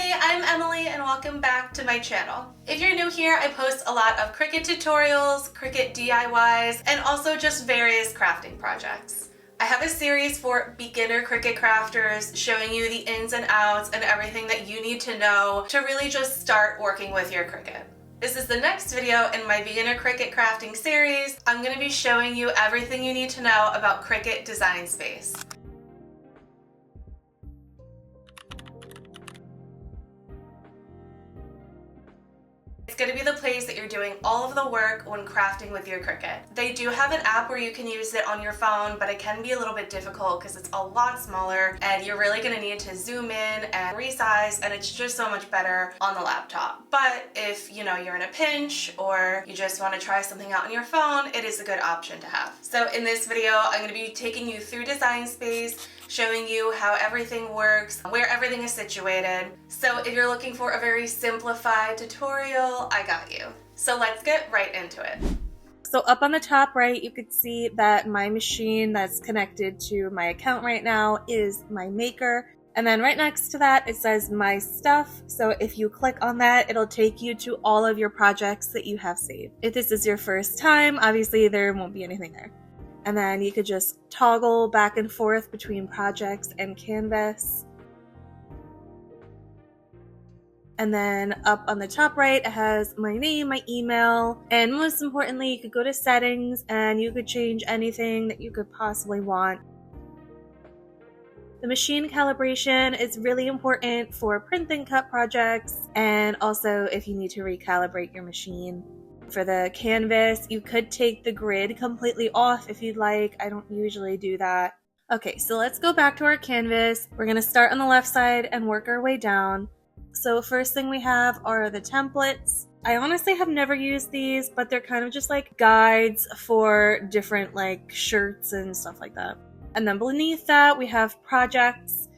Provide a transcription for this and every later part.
Hey, I'm Emily and welcome back to my channel. If you're new here, I post a lot of Cricut tutorials, Cricut DIYs, and also just various crafting projects. I have a series for beginner Cricut crafters showing you the ins and outs and everything that you need to know to really just start working with your Cricut. This is the next video in my beginner Cricut crafting series. I'm going to be showing you everything you need to know about Cricut Design Space. It's going to be the place that you're doing all of the work when crafting with your Cricut. They do have an app where you can use it on your phone, but it can be a little bit difficult because it's a lot smaller and you're really going to need to zoom in and resize, and it's just so much better on the laptop. But if you're in a pinch or you just want to try something out on your phone, it is a good option to have. So in this video, I'm going to be taking you through Design Space, showing you how everything works, where everything is situated. So if you're looking for a very simplified tutorial, I got you. So let's get right into it. So up on the top right, you could see that my machine that's connected to my account right now is my maker. And then right next to that, it says My Stuff. So if you click on that, it'll take you to all of your projects that you have saved. If this is your first time, obviously there won't be anything there. And then you could just toggle back and forth between projects and canvas. And then up on the top right, it has my name, my email, and most importantly, you could go to settings and you could change anything that you could possibly want. The machine calibration is really important for print and cut projects, and also if you need to recalibrate your machine. For the canvas, you could take the grid completely off if you'd like. I don't usually do that. Okay, so let's go back to our canvas. We're going to start on the left side and work our way down. So first thing we have are the templates. I honestly have never used these, but they're kind of just like guides for different like shirts and stuff like that. And then beneath that, we have projects.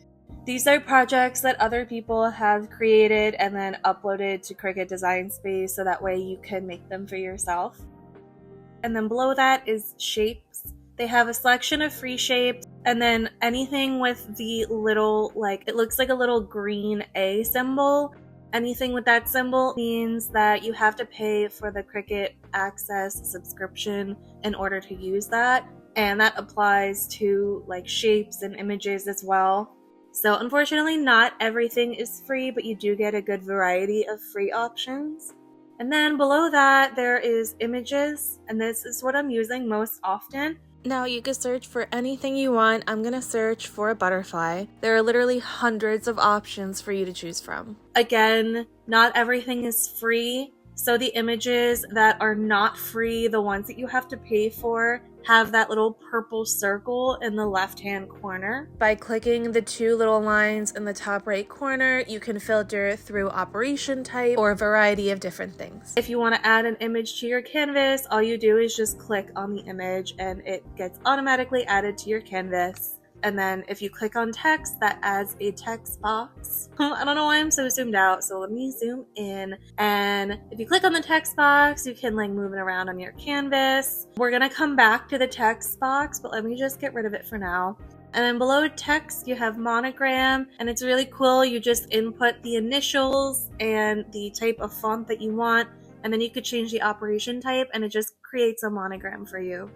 These are projects that other people have created and then uploaded to Cricut Design Space, so that way you can make them for yourself. And then below that is shapes. They have a selection of free shapes, and then anything with the little, it looks like a little green A symbol. Anything with that symbol means that you have to pay for the Cricut Access subscription in order to use that. And that applies to shapes and images as well. So unfortunately, not everything is free, but you do get a good variety of free options. And then below that, there is images, and this is what I'm using most often. Now you can search for anything you want. I'm gonna search for a butterfly. There are literally hundreds of options for you to choose from. Again, not everything is free. So the images that are not free, the ones that you have to pay for, have that little purple circle in the left-hand corner. By clicking the two little lines in the top right corner, you can filter through operation type or a variety of different things. If you want to add an image to your canvas, all you do is just click on the image and it gets automatically added to your canvas. And then if you click on text, that adds a text box. I don't know why I'm so zoomed out, so let me zoom in. And if you click on the text box, you can move it around on your canvas. We're gonna come back to the text box, but let me just get rid of it for now. And then below text, you have monogram, and it's really cool. You just input the initials and the type of font that you want, and then you could change the operation type, and it just creates a monogram for you.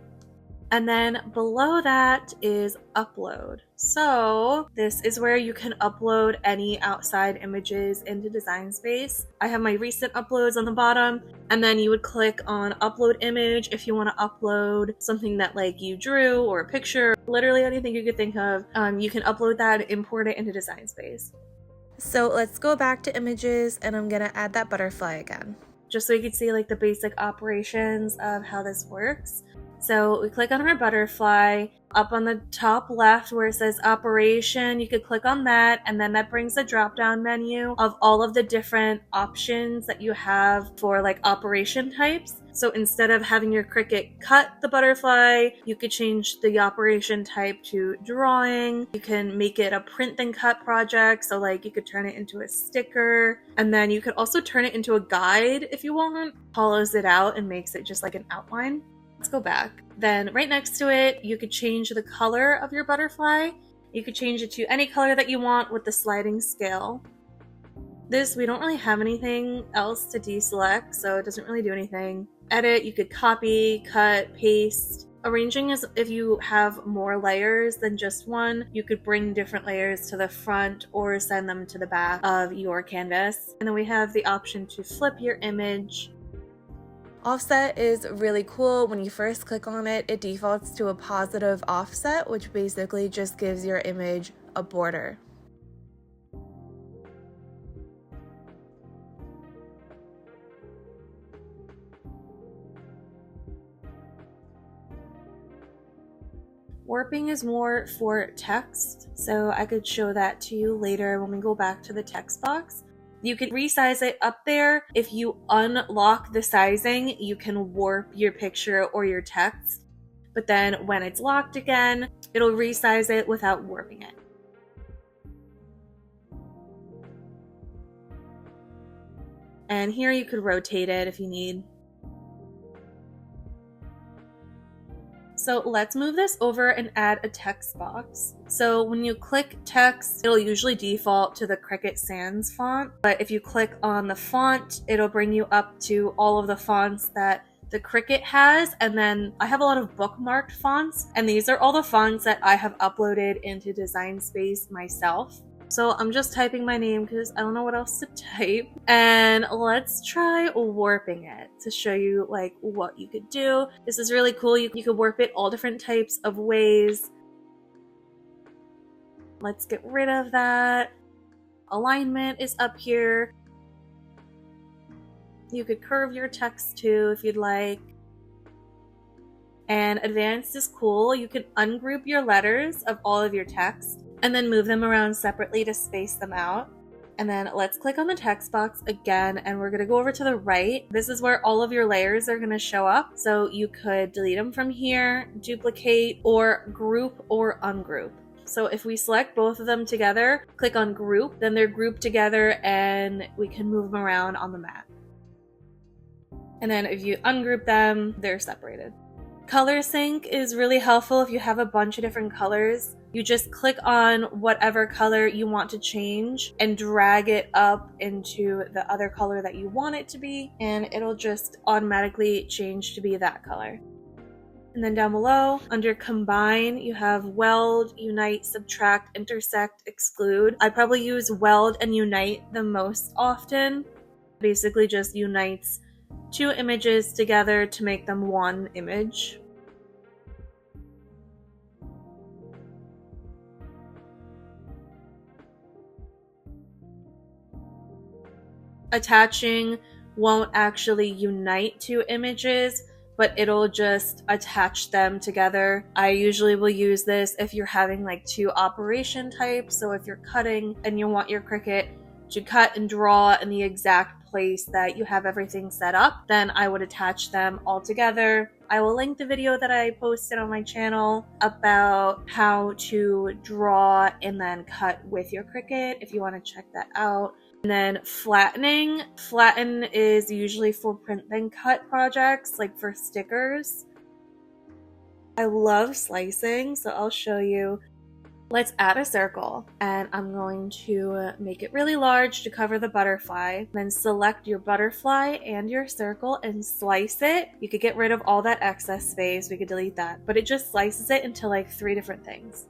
And then below that is upload. So this is where you can upload any outside images into Design Space. I have my recent uploads on the bottom, and then you would click on upload image if you want to upload something that you drew or a picture, literally anything you could think of. You can upload that and import it into Design Space. So let's go back to images, and I'm gonna add that butterfly again, just so you can see the basic operations of how this works. So we click on our butterfly. Up on the top left where it says operation, you could click on that, and then that brings a drop down menu of all of the different options that you have for operation types. So instead of having your Cricut cut the butterfly, you could change the operation type to drawing. You can make it a print and cut project, so you could turn it into a sticker, and then you could also turn it into a guide if you want. Hollows it out and makes it just an outline. Let's go back. Then right next to it, you could change the color of your butterfly. You could change it to any color that you want with the sliding scale. This, we don't really have anything else to deselect, so it doesn't really do anything. Edit, you could copy, cut, paste. Arranging is if you have more layers than just one, you could bring different layers to the front or send them to the back of your canvas. And then we have the option to flip your image. Offset is really cool. When you first click on it, it defaults to a positive offset, which basically just gives your image a border. Warping is more for text, so I could show that to you later when we go back to the text box. You could resize it up there. If you unlock the sizing, you can warp your picture or your text, but then when it's locked again, it'll resize it without warping it. And here you could rotate it if you need. So let's move this over and add a text box. So when you click text, it'll usually default to the Cricut Sans font. But if you click on the font, it'll bring you up to all of the fonts that the Cricut has. And then I have a lot of bookmarked fonts. And these are all the fonts that I have uploaded into Design Space myself. So I'm just typing my name because I don't know what else to type. And let's try warping it to show you like what you could do. This is really cool. You could warp it all different types of ways. Let's get rid of that. Alignment is up here. You could curve your text too if you'd like. And advanced is cool. You can ungroup your letters of all of your text and then move them around separately to space them out. And then let's click on the text box again, and we're gonna go over to the right. This is where all of your layers are gonna show up. So you could delete them from here, duplicate, or group or ungroup. So if we select both of them together, click on group, then they're grouped together and we can move them around on the mat. And then if you ungroup them, they're separated. Color sync is really helpful if you have a bunch of different colors. You just click on whatever color you want to change and drag it up into the other color that you want it to be, and it'll just automatically change to be that color. And then down below, under Combine, you have Weld, Unite, Subtract, Intersect, Exclude. I probably use Weld and Unite the most often. Basically just unites two images together to make them one image. Attaching won't actually unite two images, but it'll just attach them together. I usually will use this if you're having like two operation types. So if you're cutting and you want your Cricut to cut and draw in the exact place that you have everything set up, then I would attach them all together. I will link the video that I posted on my channel about how to draw and then cut with your Cricut if you want to check that out. And then flattening. Flatten is usually for print then cut projects, like for stickers. I love slicing, so I'll show you. Let's add a circle, and I'm going to make it really large to cover the butterfly. Then select your butterfly and your circle and slice it. You could get rid of all that excess space, we could delete that, but it just slices it into like 3 different things.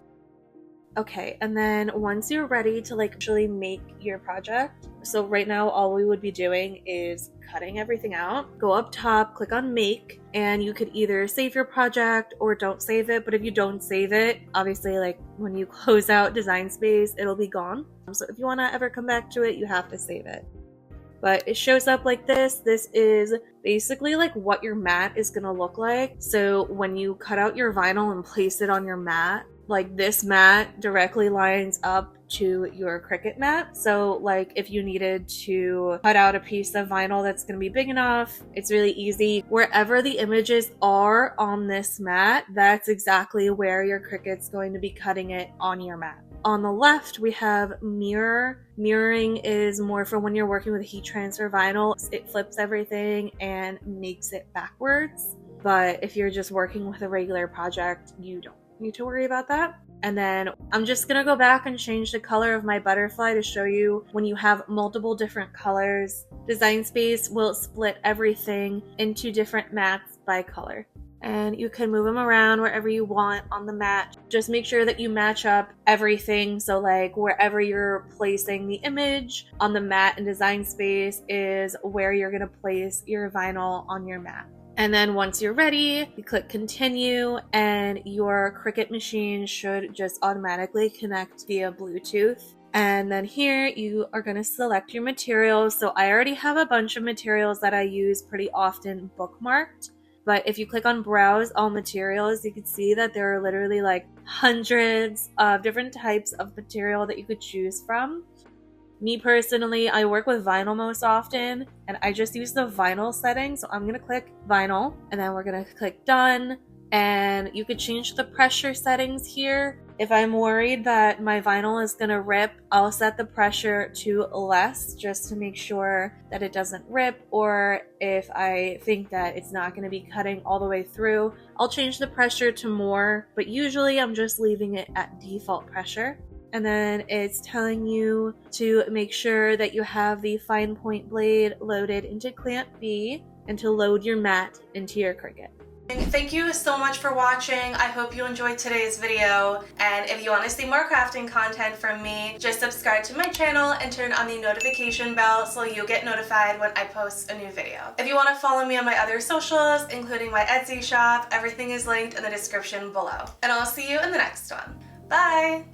Okay, and then once you're ready to like actually make your project, so right now all we would be doing is cutting everything out. Go up top, click on make, and you could either save your project or don't save it. But if you don't save it, obviously like when you close out Design Space, it'll be gone. So if you want to ever come back to it, you have to save it. But it shows up like this. This is basically like what your mat is going to look like. So when you cut out your vinyl and place it on your mat, like this mat directly lines up to your Cricut mat. So like if you needed to cut out a piece of vinyl that's going to be big enough, it's really easy. Wherever the images are on this mat, that's exactly where your Cricut's going to be cutting it on your mat. On the left, we have mirror. Mirroring is more for when you're working with heat transfer vinyl. It flips everything and makes it backwards. But if you're just working with a regular project, you don't need to worry about that. And then I'm just gonna go back and change the color of my butterfly to show you when you have multiple different colors. Design Space will split everything into different mats by color. And you can move them around wherever you want on the mat. Just make sure that you match up everything. So like wherever you're placing the image on the mat in Design Space is where you're gonna place your vinyl on your mat. And then once you're ready, you click continue and your Cricut machine should just automatically connect via Bluetooth. And then here you are going to select your materials. So I already have a bunch of materials that I use pretty often bookmarked. But if you click on browse all materials, you can see that there are literally like hundreds of different types of material that you could choose from. Me personally, I work with vinyl most often, and I just use the vinyl setting. So I'm going to click vinyl, and then we're going to click done. And you could change the pressure settings here. If I'm worried that my vinyl is going to rip, I'll set the pressure to less just to make sure that it doesn't rip. Or if I think that it's not going to be cutting all the way through, I'll change the pressure to more. But usually I'm just leaving it at default pressure. And then it's telling you to make sure that you have the fine point blade loaded into clamp B and to load your mat into your Cricut. Thank you so much for watching. I hope you enjoyed today's video. And if you want to see more crafting content from me, just subscribe to my channel and turn on the notification bell so you'll get notified when I post a new video. If you want to follow me on my other socials, including my Etsy shop, everything is linked in the description below. And I'll see you in the next one. Bye!